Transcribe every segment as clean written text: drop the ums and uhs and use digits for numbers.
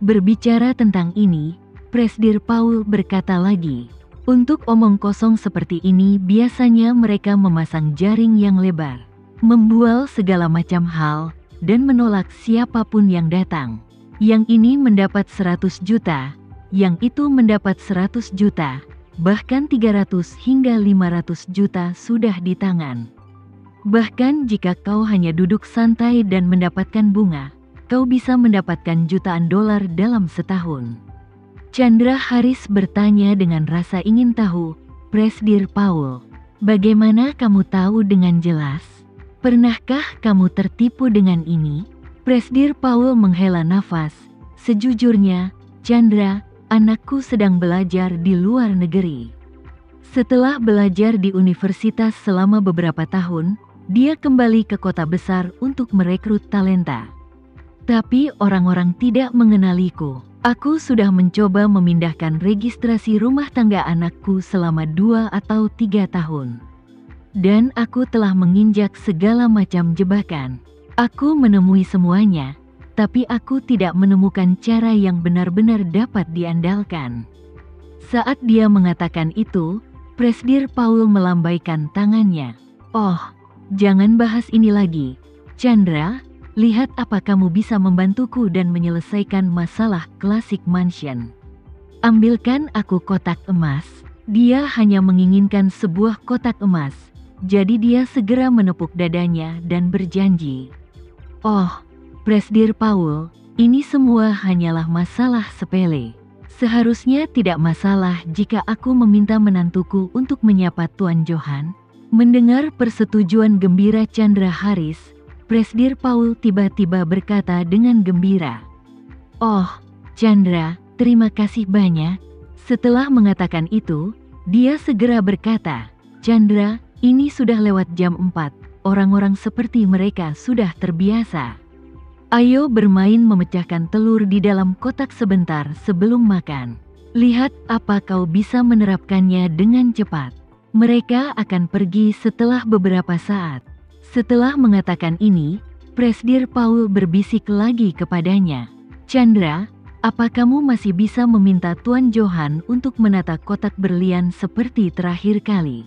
Berbicara tentang ini, Presdir Paul berkata lagi, untuk omong kosong seperti ini biasanya mereka memasang jaring yang lebar, membual segala macam hal, dan menolak siapapun yang datang. Yang ini mendapat 100 juta, yang itu mendapat 100 juta, bahkan 300 hingga 500 juta sudah di tangan. Bahkan jika kau hanya duduk santai dan mendapatkan bunga, kau bisa mendapatkan jutaan dolar dalam setahun. Chandra Haris bertanya dengan rasa ingin tahu, Presdir Paul, bagaimana kamu tahu dengan jelas? Pernahkah kamu tertipu dengan ini? Presdir Paul menghela nafas, sejujurnya, Chandra, anakku sedang belajar di luar negeri. Setelah belajar di universitas selama beberapa tahun, dia kembali ke kota besar untuk merekrut talenta. Tapi orang-orang tidak mengenaliku. Aku sudah mencoba memindahkan registrasi rumah tangga anakku selama 2 atau 3 tahun. Dan aku telah menginjak segala macam jebakan. Aku menemui semuanya, tapi aku tidak menemukan cara yang benar-benar dapat diandalkan. Saat dia mengatakan itu, Presdir Paul melambaikan tangannya. Oh, jangan bahas ini lagi, Chandra. Lihat apa kamu bisa membantuku dan menyelesaikan masalah klasik mansion. Ambilkan aku kotak emas. Dia hanya menginginkan sebuah kotak emas. Jadi dia segera menepuk dadanya dan berjanji. Oh, Presdir Paul, ini semua hanyalah masalah sepele. Seharusnya tidak masalah jika aku meminta menantuku untuk menyapa Tuan Johan. Mendengar persetujuan gembira Chandra Haris, Presdir Paul tiba-tiba berkata dengan gembira, "Oh, Chandra, terima kasih banyak." Setelah mengatakan itu, dia segera berkata, "Chandra, ini sudah lewat jam 4, orang-orang seperti mereka sudah terbiasa. Ayo bermain memecahkan telur di dalam kotak sebentar sebelum makan. Lihat apa kau bisa menerapkannya dengan cepat." Mereka akan pergi setelah beberapa saat. Setelah mengatakan ini, Presdir Paul berbisik lagi kepadanya, "Chandra, apa kamu masih bisa meminta Tuan Johan untuk menata kotak berlian seperti terakhir kali?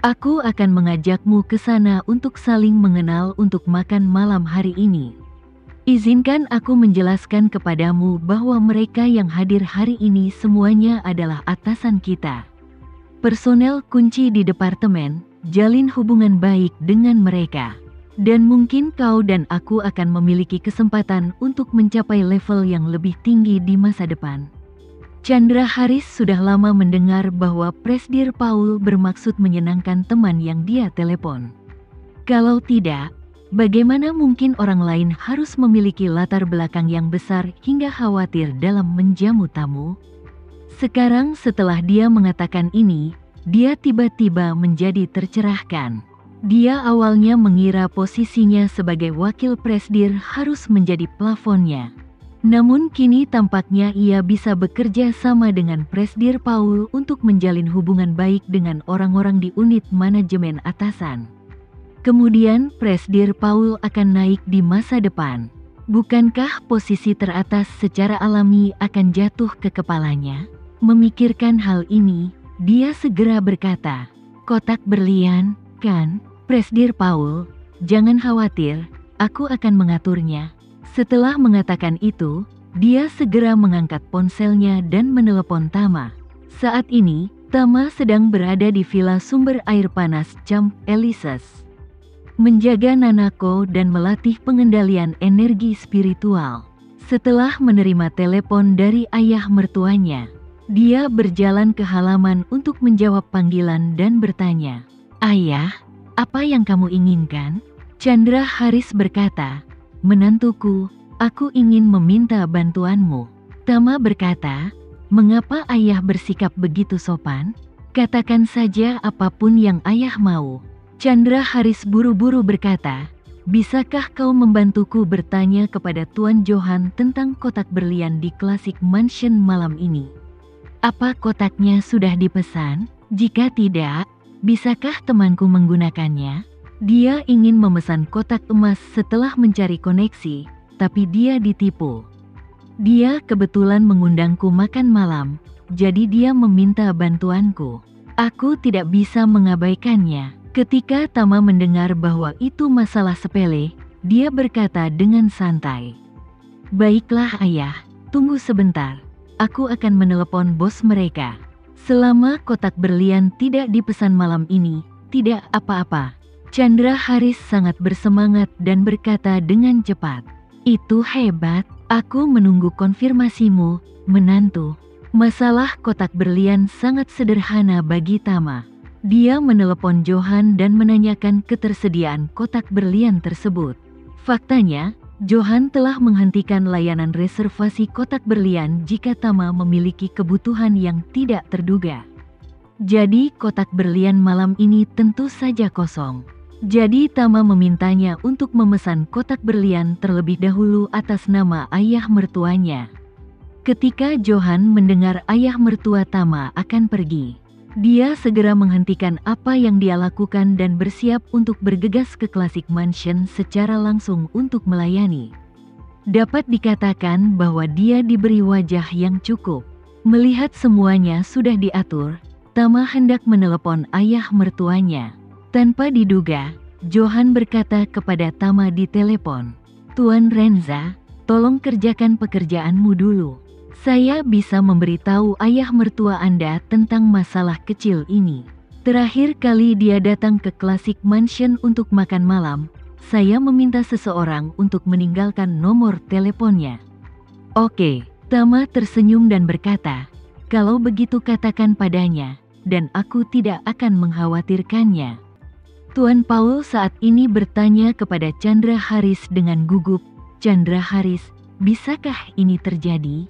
Aku akan mengajakmu ke sana untuk saling mengenal untuk makan malam hari ini. Izinkan aku menjelaskan kepadamu bahwa mereka yang hadir hari ini semuanya adalah atasan kita. Personel kunci di departemen, jalin hubungan baik dengan mereka. Dan mungkin kau dan aku akan memiliki kesempatan untuk mencapai level yang lebih tinggi di masa depan." Chandra Haris sudah lama mendengar bahwa Presdir Paul bermaksud menyenangkan teman yang dia telepon. Kalau tidak, bagaimana mungkin orang lain harus memiliki latar belakang yang besar hingga khawatir dalam menjamu tamu? Sekarang setelah dia mengatakan ini, dia tiba-tiba menjadi tercerahkan. Dia awalnya mengira posisinya sebagai wakil presdir harus menjadi plafonnya. Namun kini tampaknya ia bisa bekerja sama dengan Presdir Paul untuk menjalin hubungan baik dengan orang-orang di unit manajemen atasan. Kemudian Presdir Paul akan naik di masa depan. Bukankah posisi teratas secara alami akan jatuh ke kepalanya? Memikirkan hal ini, dia segera berkata, "Kotak berlian, kan, Presdir Paul? Jangan khawatir, aku akan mengaturnya." Setelah mengatakan itu, dia segera mengangkat ponselnya dan menelepon Tama. Saat ini, Tama sedang berada di Villa Sumber Air Panas Camp Elises, menjaga Nanako dan melatih pengendalian energi spiritual. Setelah menerima telepon dari ayah mertuanya, dia berjalan ke halaman untuk menjawab panggilan dan bertanya, "Ayah, apa yang kamu inginkan?" Chandra Haris berkata, "Menantuku, aku ingin meminta bantuanmu." Tama berkata, "Mengapa ayah bersikap begitu sopan? Katakan saja apapun yang ayah mau." Chandra Haris buru-buru berkata, "Bisakah kau membantuku bertanya kepada Tuan Johan tentang kotak berlian di Classic Mansion malam ini? Apa kotaknya sudah dipesan? Jika tidak, bisakah temanku menggunakannya? Dia ingin memesan kotak emas setelah mencari koneksi, tapi dia ditipu." Dia kebetulan mengundangku makan malam, jadi dia meminta bantuanku. Aku tidak bisa mengabaikannya. Ketika Tama mendengar bahwa itu masalah sepele, dia berkata dengan santai, "Baiklah ayah, tunggu sebentar. Aku akan menelepon bos mereka. Selama kotak berlian tidak dipesan malam ini, tidak apa-apa." Chandra Haris sangat bersemangat dan berkata dengan cepat, "Itu hebat, aku menunggu konfirmasimu, menantu." Masalah kotak berlian sangat sederhana bagi Tama. Dia menelepon Johan dan menanyakan ketersediaan kotak berlian tersebut. Faktanya, Johan telah menghentikan layanan reservasi kotak berlian jika Tama memiliki kebutuhan yang tidak terduga. Jadi kotak berlian malam ini tentu saja kosong. Jadi Tama memintanya untuk memesan kotak berlian terlebih dahulu atas nama ayah mertuanya. Ketika Johan mendengar ayah mertua Tama akan pergi, dia segera menghentikan apa yang dia lakukan dan bersiap untuk bergegas ke Classic Mansion secara langsung untuk melayani. Dapat dikatakan bahwa dia diberi wajah yang cukup. Melihat semuanya sudah diatur, Tama hendak menelepon ayah mertuanya. Tanpa diduga, Johan berkata kepada Tama di telepon, "Tuan Renza, tolong kerjakan pekerjaanmu dulu. Saya bisa memberitahu ayah mertua Anda tentang masalah kecil ini. Terakhir kali dia datang ke Classic Mansion untuk makan malam, saya meminta seseorang untuk meninggalkan nomor teleponnya." "Oke," Tama tersenyum dan berkata, "kalau begitu katakan padanya, dan aku tidak akan mengkhawatirkannya." Tuan Paul saat ini bertanya kepada Chandra Haris dengan gugup, "Chandra Haris, bisakah ini terjadi?"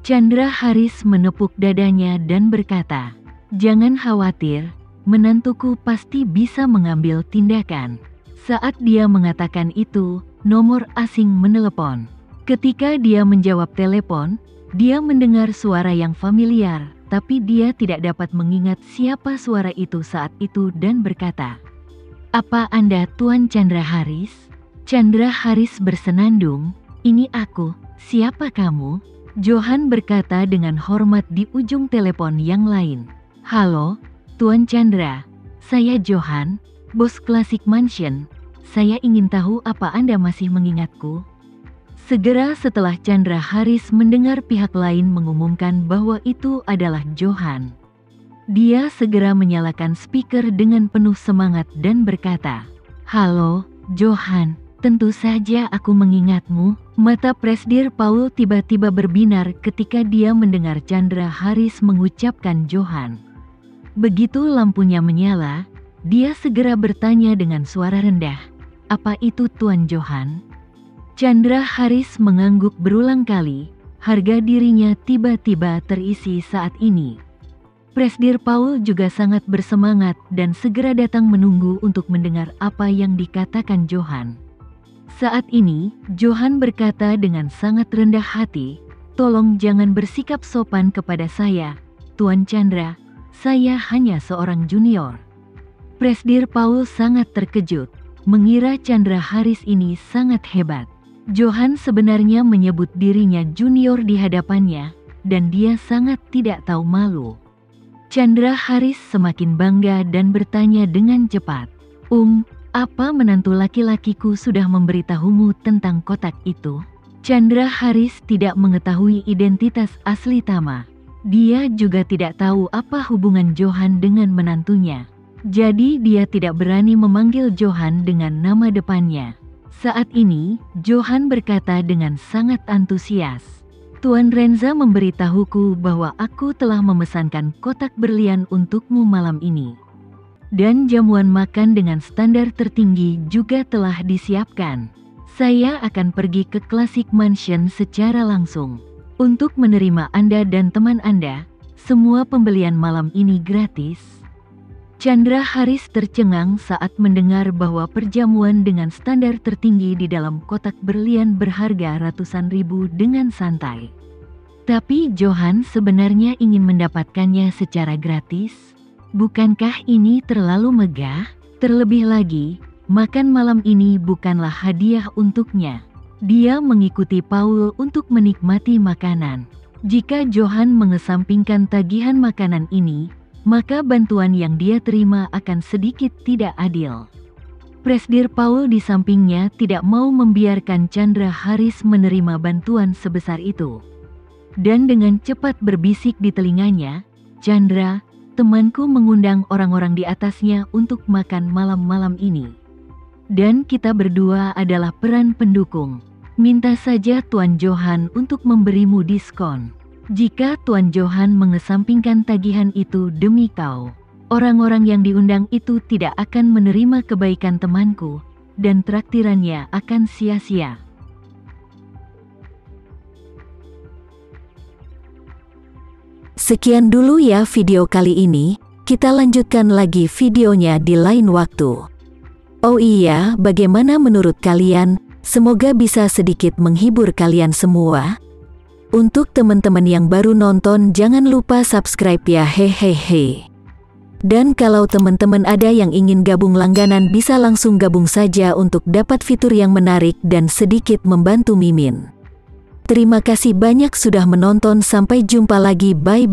Chandra Haris menepuk dadanya dan berkata, "Jangan khawatir, menantuku pasti bisa mengambil tindakan." Saat dia mengatakan itu, nomor asing menelepon. Ketika dia menjawab telepon, dia mendengar suara yang familiar, tapi dia tidak dapat mengingat siapa suara itu saat itu dan berkata, "Apa Anda Tuan Chandra Haris?" Chandra Haris bersenandung, "Ini aku, siapa kamu?" Johan berkata dengan hormat di ujung telepon yang lain, "Halo, Tuan Chandra, saya Johan, bos Classic Mansion. Saya ingin tahu apa Anda masih mengingatku?" Segera setelah Chandra Haris mendengar pihak lain mengumumkan bahwa itu adalah Johan, dia segera menyalakan speaker dengan penuh semangat dan berkata, "Halo, Johan, tentu saja aku mengingatmu." Mata Presdir Paul tiba-tiba berbinar ketika dia mendengar Chandra Haris mengucapkan Johan. Begitu lampunya menyala, dia segera bertanya dengan suara rendah, "Apa itu Tuan Johan?" Chandra Haris mengangguk berulang kali, harga dirinya tiba-tiba terisi saat ini. Presdir Paul juga sangat bersemangat dan segera datang menunggu untuk mendengar apa yang dikatakan Johan. Saat ini, Johan berkata dengan sangat rendah hati, "Tolong jangan bersikap sopan kepada saya, Tuan Chandra, saya hanya seorang junior." Presdir Paul sangat terkejut, mengira Chandra Haris ini sangat hebat. Johan sebenarnya menyebut dirinya junior di hadapannya, dan dia sangat tidak tahu malu. Chandra Haris semakin bangga dan bertanya dengan cepat, apa menantu laki-lakiku sudah memberitahumu tentang kotak itu?" Chandra Haris tidak mengetahui identitas asli Tama. Dia juga tidak tahu apa hubungan Johan dengan menantunya. Jadi dia tidak berani memanggil Johan dengan nama depannya. Saat ini, Johan berkata dengan sangat antusias, "Tuan Renza memberitahuku bahwa aku telah memesankan kotak berlian untukmu malam ini. Dan jamuan makan dengan standar tertinggi juga telah disiapkan. Saya akan pergi ke Classic Mansion secara langsung untuk menerima Anda dan teman Anda. Semua pembelian malam ini gratis." Chandra Haris tercengang saat mendengar bahwa perjamuan dengan standar tertinggi di dalam kotak berlian berharga ratusan ribu dengan santai. Tapi Johan sebenarnya ingin mendapatkannya secara gratis. Bukankah ini terlalu megah? Terlebih lagi, makan malam ini bukanlah hadiah untuknya. Dia mengikuti Paul untuk menikmati makanan. Jika Johan mengesampingkan tagihan makanan ini, maka bantuan yang dia terima akan sedikit tidak adil. Presdir Paul di sampingnya tidak mau membiarkan Chandra Haris menerima bantuan sebesar itu. Dan dengan cepat berbisik di telinganya, "Chandra, temanku mengundang orang-orang di atasnya untuk makan malam-malam ini. Dan kita berdua adalah peran pendukung. Minta saja Tuan Johan untuk memberimu diskon. Jika Tuan Johan mengesampingkan tagihan itu demi kau, orang-orang yang diundang itu tidak akan menerima kebaikan temanku, dan traktirannya akan sia-sia." Sekian dulu ya video kali ini, kita lanjutkan lagi videonya di lain waktu. Oh iya, bagaimana menurut kalian? Semoga bisa sedikit menghibur kalian semua. Untuk teman-teman yang baru nonton, jangan lupa subscribe ya, hehehe. Dan kalau teman-teman ada yang ingin gabung langganan, bisa langsung gabung saja untuk dapat fitur yang menarik dan sedikit membantu Mimin. Terima kasih banyak sudah menonton, sampai jumpa lagi, bye.